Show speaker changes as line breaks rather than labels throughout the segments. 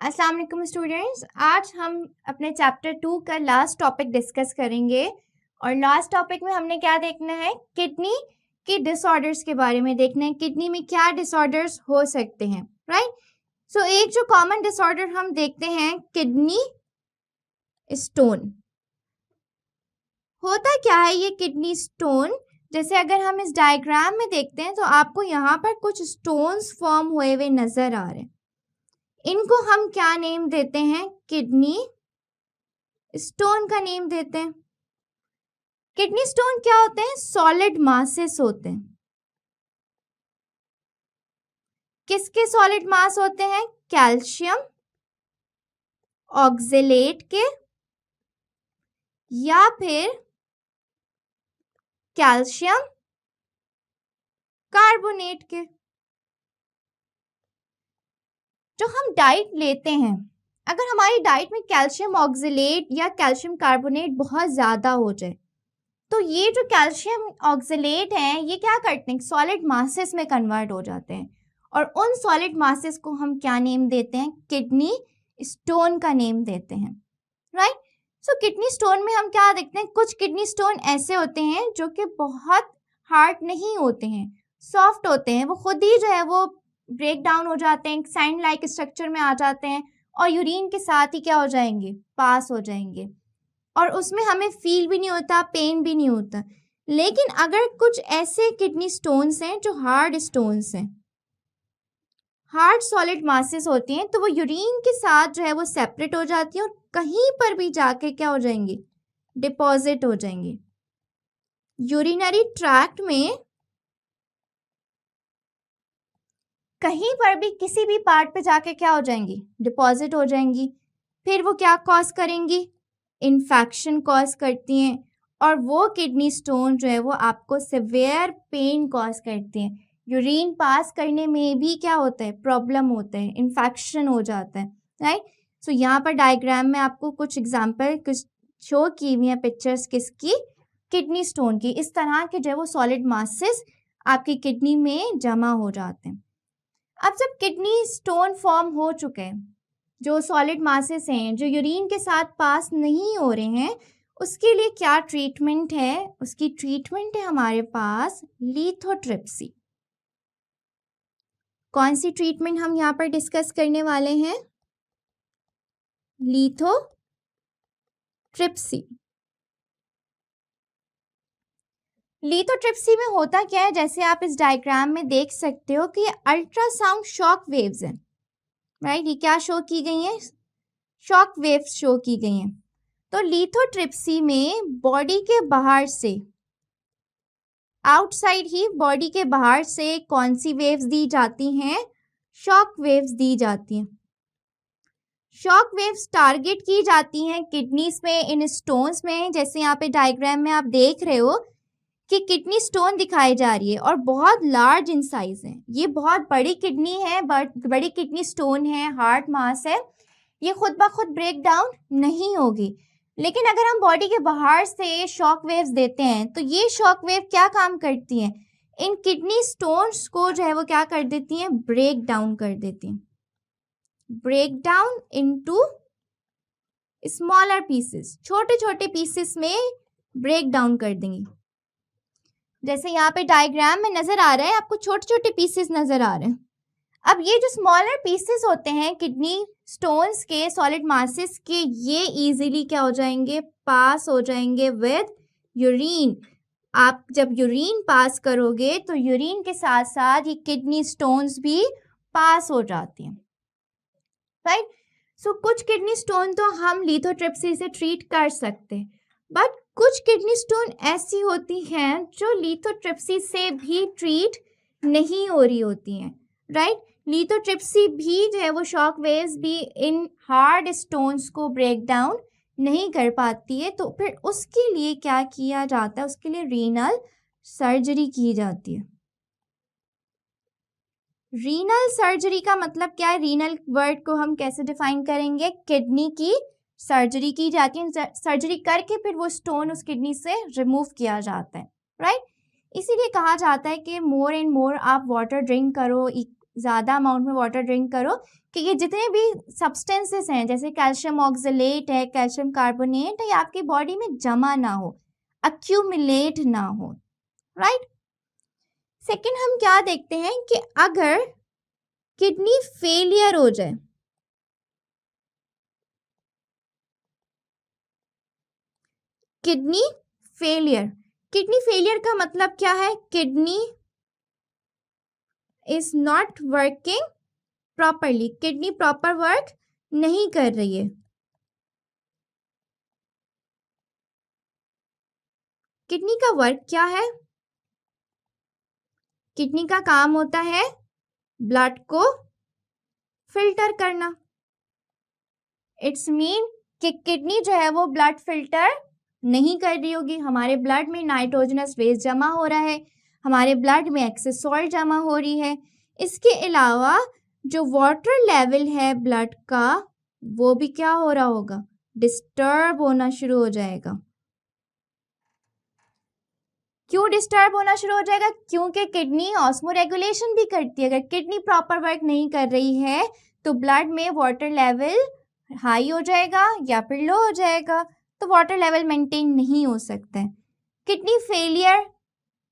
अस्सलाम वालेकुम स्टूडेंट्स, आज हम अपने चैप्टर 2 का लास्ट टॉपिक डिस्कस करेंगे। और लास्ट टॉपिक में हमने क्या देखना है, किडनी की डिसऑर्डर्स के बारे में देखना है। किडनी में क्या डिसऑर्डर्स हो सकते हैं, राइट। सो एक जो कॉमन डिसऑर्डर हम देखते हैं, किडनी स्टोन। होता क्या है ये किडनी स्टोन? जैसे अगर हम इस डायग्राम में देखते हैं तो आपको यहाँ पर कुछ स्टोन्स फॉर्म हुए नजर आ रहे हैं। इनको हम क्या नेम देते हैं? किडनी स्टोन का नेम देते हैं। किडनी स्टोन क्या होते हैं? सॉलिड मासेस होते हैं। किसके सॉलिड मास होते हैं? कैल्शियम ऑक्जेलेट के या फिर कैल्शियम कार्बोनेट के। जो हम डाइट लेते हैं, अगर हमारी डाइट में कैल्शियम ऑक्जेलेट या कैल्शियम कार्बोनेट बहुत ज़्यादा हो जाए तो ये जो कैल्शियम ऑक्जेलेट हैं ये क्या करते हैं? सॉलिड मासेस में कन्वर्ट हो जाते हैं और उन सॉलिड मासेस को हम क्या नेम देते हैं? किडनी स्टोन का नेम देते हैं, राइट। सो किडनी स्टोन में हम क्या देखते हैं? कुछ किडनी स्टोन ऐसे होते हैं जो कि बहुत हार्ड नहीं होते हैं, सॉफ्ट होते हैं। वो खुद ही जो है वो ब्रेक डाउन हो जाते हैं, सैंड लाइक स्ट्रक्चर में आ जाते हैं और यूरिन के साथ ही क्या हो जाएंगे? पास हो जाएंगे और उसमें हमें फील भी नहीं होता, पेन भी नहीं होता। लेकिन अगर कुछ ऐसे किडनी स्टोन्स हैं जो हार्ड स्टोन्स हैं, हार्ड सॉलिड मासेस होती हैं, तो वो यूरिन के साथ जो है वो सेपरेट हो जाती हैं और कहीं पर भी जाके क्या हो जाएंगे? डिपॉजिट हो जाएंगे। यूरिनरी ट्रैक्ट में कहीं पर भी किसी भी पार्ट पे जाके क्या हो जाएंगी? डिपॉजिट हो जाएंगी। फिर वो क्या कॉज करेंगी? इन्फेक्शन कॉज करती हैं और वो किडनी स्टोन जो है वो आपको सिवियर पेन कॉज करती हैं। यूरिन पास करने में भी क्या होता है? प्रॉब्लम होता है, इन्फेक्शन हो जाता है, राइट। सो यहाँ पर डायग्राम में आपको कुछ एग्जांपल कुछ शो की हुई हैं पिक्चर्स किसकी? किडनी स्टोन की। इस तरह के जो है वो सॉलिड मासेस आपकी किडनी में जमा हो जाते हैं। अब जब किडनी स्टोन फॉर्म हो चुके हैं, जो सॉलिड मासेस हैं जो यूरिन के साथ पास नहीं हो रहे हैं, उसके लिए क्या ट्रीटमेंट है? उसकी ट्रीटमेंट है हमारे पास लिथोट्रिप्सी। कौन सी ट्रीटमेंट हम यहाँ पर डिस्कस करने वाले हैं? लिथोट्रिप्सी। लिथोट्रिप्सी में होता क्या है? जैसे आप इस डायग्राम में देख सकते हो कि ये अल्ट्रासाउंड शॉक वेव्स हैं, राइट। ये क्या शो की गई हैं? शॉक वेव्स शो की गई हैं। तो लिथोट्रिप्सी में बॉडी के बाहर से, आउटसाइड ही बॉडी के बाहर से कौन सी वेव्स दी जाती हैं? शॉक वेव्स दी जाती हैं। शॉक वेव्स टारगेट की जाती हैं किडनीज में, इन स्टोन्स में। जैसे यहाँ पे डायग्राम में आप देख रहे हो कि किडनी स्टोन दिखाई जा रही है और बहुत लार्ज इन साइज है। ये बहुत बड़ी किडनी है, बड़ी किडनी स्टोन है, हार्ड मास है। ये खुद ब खुद ब्रेक डाउन नहीं होगी, लेकिन अगर हम बॉडी के बाहर से शॉक वेव्स देते हैं तो ये शॉक वेव क्या काम करती हैं? इन किडनी स्टोन्स को जो है वो क्या कर देती हैं? ब्रेक डाउन कर देती हैं। Break down into smaller pieces, छोटे छोटे पीसेस में ब्रेक डाउन कर देंगी। जैसे यहाँ पे डायग्राम में नजर आ रहा है, आपको छोटे छोटे पीसेस नजर आ रहे हैं। अब ये जो स्मॉलर पीसेस होते हैं किडनी स्टोन्स के, सॉलिड मासेस के, ये इजीली क्या हो जाएंगे? पास हो जाएंगे विद यूरिन। आप जब यूरिन पास करोगे तो यूरिन के साथ साथ ये किडनी स्टोन्स भी पास हो जाती हैं, राइट। सो कुछ किडनी स्टोन तो हम लिथोट्रिप्सी से ट्रीट कर सकते हैं, बट कुछ किडनी स्टोन ऐसी होती हैं जो लिथोट्रिप्सी से भी ट्रीट नहीं हो रही होती हैं, राइट। लिथोट्रिप्सी भी जो है वो शॉक वेव्स भी इन हार्ड स्टोन्स को ब्रेक डाउन नहीं कर पाती है। तो फिर उसके लिए क्या किया जाता है? उसके लिए रीनल सर्जरी की जाती है। रीनल सर्जरी का मतलब क्या है? रीनल वर्ड को हम कैसे डिफाइन करेंगे? किडनी की सर्जरी की जाती है। सर्जरी करके फिर वो स्टोन उस किडनी से रिमूव किया जाता है, राइट। इसीलिए कहा जाता है कि मोर एंड मोर आप वाटर ड्रिंक करो, ज़्यादा अमाउंट में वाटर ड्रिंक करो कि ये जितने भी सब्सटेंसेस हैं जैसे कैल्शियम ऑक्सलेट है, कैल्शियम कार्बोनेट है, ये आपकी बॉडी में जमा ना हो, अक्यूमुलेट ना हो, राइट। सेकंड हम क्या देखते हैं कि अगर किडनी फेलियर हो जाए, किडनी फेलियर का मतलब क्या है? Kidney is not working properly, kidney proper work नहीं कर रही है। किडनी का वर्क क्या है? किडनी का काम होता है ब्लड को फिल्टर करना। इट्स मीन कि किडनी जो है वो ब्लड फिल्टर नहीं कर रही होगी, हमारे ब्लड में नाइट्रोजनस वेस्ट जमा हो रहा है, हमारे ब्लड में एक्सेस सॉल्ट जमा हो रही है। इसके अलावा जो वाटर लेवल है ब्लड का वो भी क्या हो रहा होगा? डिस्टर्ब होना शुरू हो जाएगा। क्यों डिस्टर्ब होना शुरू हो जाएगा? क्योंकि किडनी ऑस्मो रेगुलेशन भी करती है। अगर किडनी प्रॉपर वर्क नहीं कर रही है तो ब्लड में वाटर लेवल हाई हो जाएगा या फिर लो हो जाएगा, तो वाटर लेवल मेंटेन नहीं हो सकता है। किडनी फेलियर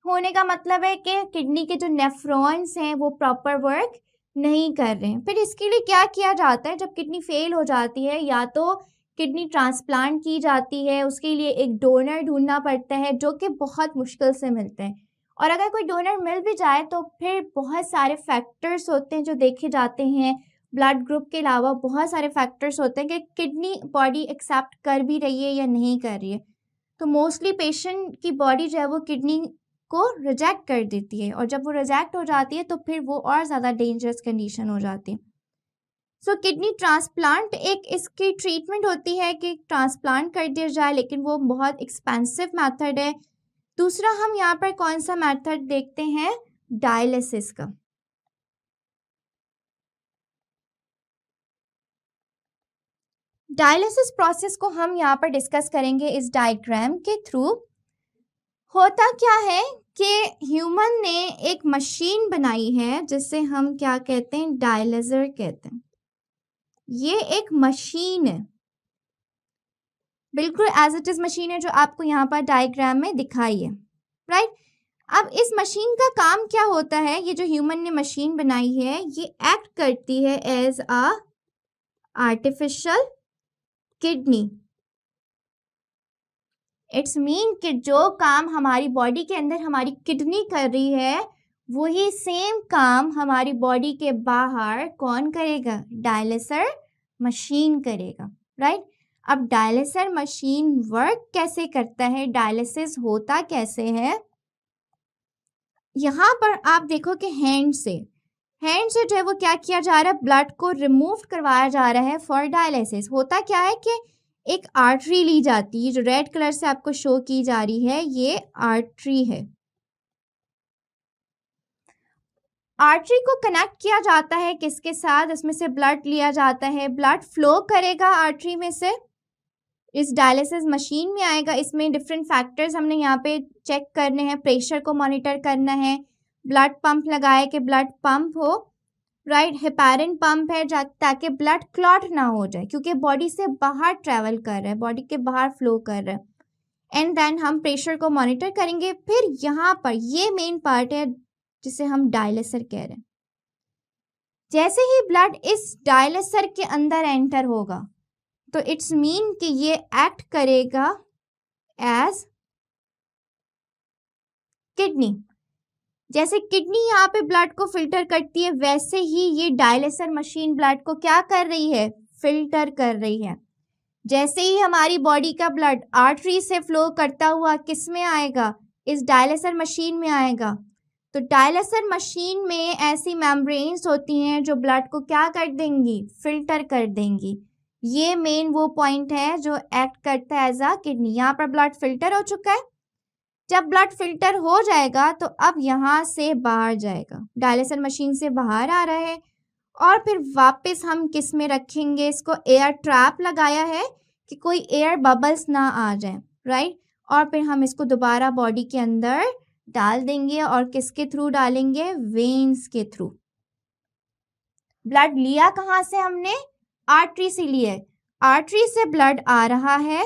होने का मतलब है कि किडनी के जो नेफ्रॉन्स हैं वो प्रॉपर वर्क नहीं कर रहे हैं। फिर इसके लिए क्या किया जाता है? जब किडनी फेल हो जाती है या तो किडनी ट्रांसप्लांट की जाती है, उसके लिए एक डोनर ढूंढना पड़ता है जो कि बहुत मुश्किल से मिलते हैं, और अगर कोई डोनर मिल भी जाए तो फिर बहुत सारे फैक्टर्स होते हैं जो देखे जाते हैं। ब्लड ग्रुप के अलावा बहुत सारे फैक्टर्स होते हैं कि किडनी बॉडी एक्सेप्ट कर भी रही है या नहीं कर रही है। तो मोस्टली पेशेंट की बॉडी जो है वो किडनी को रिजेक्ट कर देती है, और जब वो रिजेक्ट हो जाती है तो फिर वो और ज़्यादा डेंजरस कंडीशन हो जाती है। सो किडनी ट्रांसप्लांट एक इसकी ट्रीटमेंट होती है कि ट्रांसप्लांट कर दिया जाए, लेकिन वो बहुत एक्सपेंसिव मेथड है। दूसरा हम यहाँ पर कौन सा मेथड देखते हैं? डायलिसिस का। डायलिसिस प्रोसेस को हम यहाँ पर डिस्कस करेंगे इस डायग्राम के थ्रू। होता क्या है कि ह्यूमन ने एक मशीन बनाई है जिसे हम क्या कहते हैं? डायलिसिस कहते हैं। ये एक मशीन है, बिल्कुल एज इट इज मशीन है जो आपको यहाँ पर डायग्राम में दिखाई है, राइट। अब इस मशीन का काम क्या होता है? ये जो ह्यूमन ने मशीन बनाई है ये एक्ट करती है as a artificial kidney. It's mean कि जो काम हमारी बॉडी के अंदर हमारी किडनी कर रही है वही सेम काम हमारी बॉडी के बाहर कौन करेगा? डायलिसिस मशीन करेगा, राइट। अब डायलिसिस मशीन वर्क कैसे करता है? डायलिसिस होता कैसे है? यहाँ पर आप देखो कि हैंड से जो है वो क्या किया जा रहा है? ब्लड को रिमूव करवाया जा रहा है फॉर डायलिसिस। होता क्या है कि एक आर्टरी ली जाती है, जो रेड कलर से आपको शो की जा रही है ये आर्टरी है। आर्टरी को कनेक्ट किया जाता है किसके साथ? इसमें से ब्लड लिया जाता है, ब्लड फ्लो करेगा आर्टरी में से, इस डायलिसिस मशीन में आएगा। इसमें डिफरेंट फैक्टर्स हमने यहाँ पे चेक करने हैं, प्रेशर को मॉनिटर करना है, ब्लड पंप लगाए कि ब्लड पंप हो, राइट। हेपारिन पंप है ताकि ब्लड क्लॉट ना हो जाए, क्योंकि बॉडी से बाहर ट्रैवल कर रहा है, बॉडी के बाहर फ्लो कर रहा है। एंड देन हम प्रेशर को मॉनिटर करेंगे। फिर यहाँ पर ये मेन पार्ट है जिसे हम डायलिसिस कह रहे हैं। जैसे ही ब्लड इस डायलिसिस के अंदर एंटर होगा तो इट्स मीन कि ये एक्ट करेगा एज किडनी। जैसे किडनी यहाँ पे ब्लड को फिल्टर करती है, वैसे ही ये डायलिसिस मशीन ब्लड को क्या कर रही है? फिल्टर कर रही है। जैसे ही हमारी बॉडी का ब्लड आर्टरी से फ्लो करता हुआ किस में आएगा? इस डायलिसिस मशीन में आएगा। तो डायलिसिस मशीन में ऐसी मेम्ब्रेन्स होती हैं जो ब्लड को क्या कर देंगी? फिल्टर कर देंगी। ये मेन वो पॉइंट है जो एक्ट करता है एज अ किडनी। यहाँ पर ब्लड फिल्टर हो चुका है। जब ब्लड फिल्टर हो जाएगा तो अब यहाँ से बाहर जाएगा, डायलिसिस मशीन से बाहर आ रहा है, और फिर वापस हम किस में रखेंगे इसको? एयर ट्रैप लगाया है कि कोई एयर बबल्स ना आ जाए, राइट। और फिर हम इसको दोबारा बॉडी के अंदर डाल देंगे, और किसके थ्रू डालेंगे? वेन्स के थ्रू। ब्लड लिया कहाँ से हमने? आर्टरी से लिया है। आर्टरी से ब्लड आ रहा है,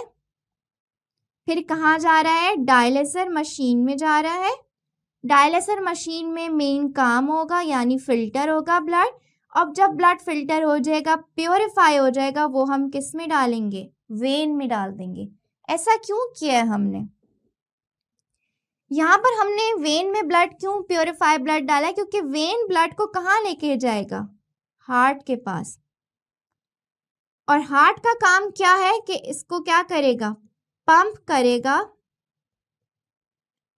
फिर कहाँ जा रहा है? डायलिसिस मशीन में जा रहा है। डायलिसिस मशीन में मेन काम होगा यानी फिल्टर होगा ब्लड। अब जब ब्लड फिल्टर हो जाएगा, प्योरीफाई हो जाएगा, वो हम किस में डालेंगे? वेन में डाल देंगे। ऐसा क्यों किया है हमने? यहाँ पर हमने वेन में ब्लड क्यों प्योरीफाई ब्लड डाला है? क्योंकि वेन ब्लड को कहाँ लेके जाएगा? हार्ट के पास। और हार्ट का काम क्या है कि इसको क्या करेगा? पंप करेगा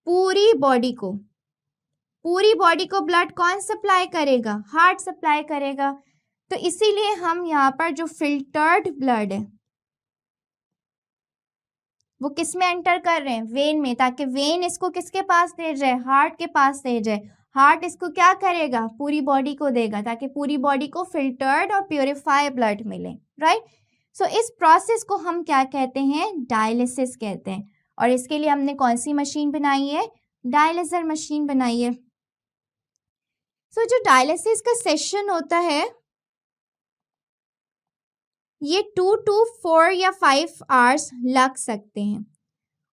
पूरी बॉडी को। पूरी बॉडी को ब्लड कौन सप्लाई करेगा? हार्ट सप्लाई करेगा। तो इसीलिए हम यहाँ पर जो फिल्टर्ड ब्लड है वो किस में एंटर कर रहे हैं? वेन में, ताकि वेन इसको किसके पास दे जाए? हार्ट के पास दे जाए। हार्ट इसको क्या करेगा? पूरी बॉडी को देगा, ताकि पूरी बॉडी को फिल्टर्ड और प्योरीफाई ब्लड मिले, राइट। सो इस प्रोसेस को हम क्या कहते हैं? डायलिसिस कहते हैं। और इसके लिए हमने कौन सी मशीन बनाई है? डायलिसिस मशीन बनाई है। सो जो डायलिसिस का सेशन होता है ये 2 to 4 या 5 आवर्स लग सकते हैं।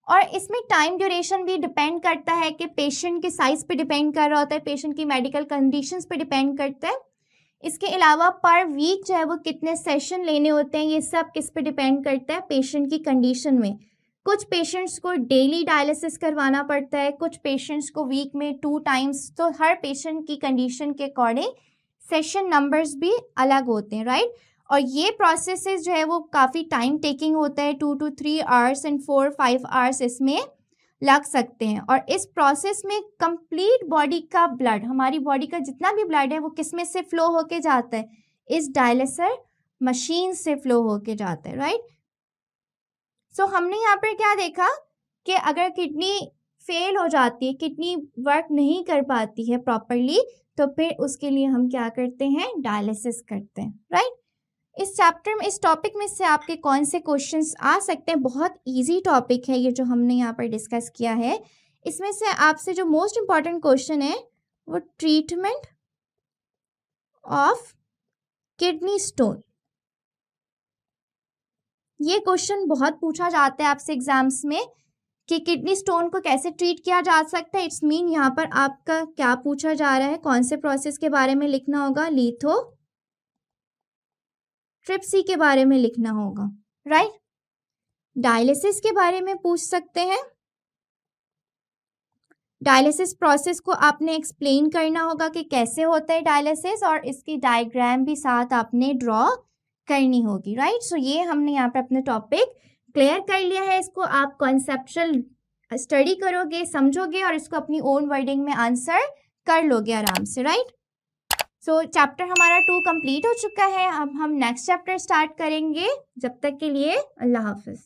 और इसमें टाइम ड्यूरेशन भी डिपेंड करता है कि पेशेंट के साइज पे डिपेंड कर रहा होता है, पेशेंट की मेडिकल कंडीशंस पे डिपेंड करता है। इसके अलावा पर वीक जो है वो कितने सेशन लेने होते हैं, ये सब किस पे डिपेंड करता है? पेशेंट की कंडीशन में। कुछ पेशेंट्स को डेली डायलिसिस करवाना पड़ता है, कुछ पेशेंट्स को वीक में 2 टाइम्स। तो हर पेशेंट की कंडीशन के अकॉर्डिंग सेशन नंबर्स भी अलग होते हैं, राइट। और ये प्रोसेसेस जो है वो काफ़ी टाइम टेकिंग होता है, 2 to 3 आवर्स एंड 4-5 आवर्स इसमें लग सकते हैं। और इस प्रोसेस में कंप्लीट बॉडी का ब्लड, हमारी बॉडी का जितना भी ब्लड है वो किस में से फ्लो होके जाता है? इस डायलिसिस मशीन से फ्लो होके जाता है, राइट। सो हमने यहाँ पर क्या देखा कि अगर किडनी फेल हो जाती है, किडनी वर्क नहीं कर पाती है प्रॉपरली, तो फिर उसके लिए हम क्या करते हैं? डायलिसिस करते हैं, राइट। इस चैप्टर में, इस टॉपिक में से आपके कौन से क्वेश्चंस आ सकते हैं? बहुत इजी टॉपिक है ये जो हमने यहाँ पर डिस्कस किया है। इसमें से आपसे जो मोस्ट इम्पॉर्टेंट क्वेश्चन है वो ट्रीटमेंट ऑफ किडनी स्टोन। ये क्वेश्चन बहुत पूछा जाता है आपसे एग्जाम्स में कि किडनी स्टोन को कैसे ट्रीट किया जा सकता है। इट्स मीन यहाँ पर आपका क्या पूछा जा रहा है, कौन से प्रोसेस के बारे में लिखना होगा? लिथोट्रिप्सी के बारे में लिखना होगा, राइट। डायलिसिस के बारे में पूछ सकते हैं। डायलिसिस प्रोसेस को आपने एक्सप्लेन करना होगा कि कैसे होता है डायलिसिस, और इसकी डायग्राम भी साथ आपने ड्रॉ करनी होगी, राइट। सो ये हमने यहाँ पे अपने टॉपिक क्लियर कर लिया है। इसको आप कॉन्सेप्चुअल स्टडी करोगे, समझोगे और इसको अपनी ओन वर्डिंग में आंसर कर लोगे आराम से, राइट। सो चैप्टर हमारा 2 कंप्लीट हो चुका है। अब हम नेक्स्ट चैप्टर स्टार्ट करेंगे। जब तक के लिए अल्लाह हाफिज़।